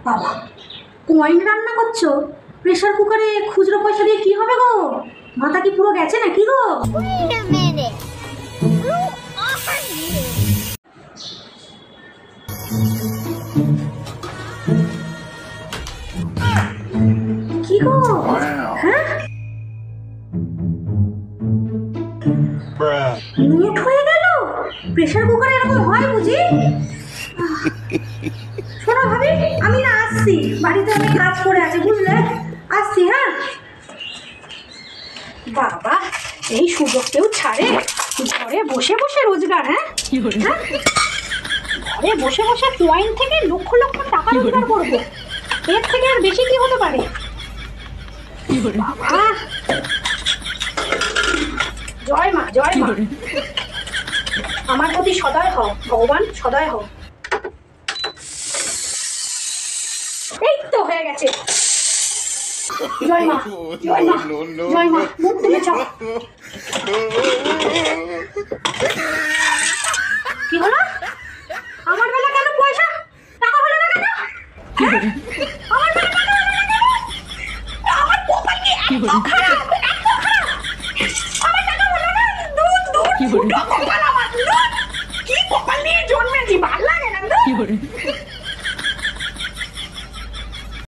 বাবা, কয়েন রান্না করছো? প্রেসার কুকারে খুচরো পয়সা দিয়ে কি হবে গো? মাথা কি পুরো গেছে নাকি গো? কি গো? হ্যাঁ, নোট হয়ে গেল? প্রেসার কুকারে এরকম হয় বুঝি? শোনো ভাবি, আমি না আসছি, বাড়িতে অনেক কাজ করে আছে বুঝলে, আসছি। হ্যাঁ বাবা, এই সুযোগ কেউ ছাড়ে? ঘরে বসে বসে রোজগার। হ্যাঁ, ঘরে বসে বসে কয়েন থেকে লক্ষ লক্ষ টাকা রোজগার করবো, এর থেকে আর বেশি কি হতে পারে? বাবা, জয় মা, জয় মা, আমার প্রতি সদয় হও ভগবান, সদয় হও। এই তো হয়ে গেছে। জয় মা, জয় মা, জয় মা, মুখ তুলে চাও। কি হলো? আমার বেলা কেন পয়সা টাকা হলো না কেন? আমার বেলা টাকা হলো না কেন? আমার কপাল কি এত খারাপ, এত খারাপ? আমার টাকা হলো না, দুধ দুধ ফুটো কপাল আমার, দুধ। কি কপাল নিয়ে জন্মেছি, ভালো লাগে না।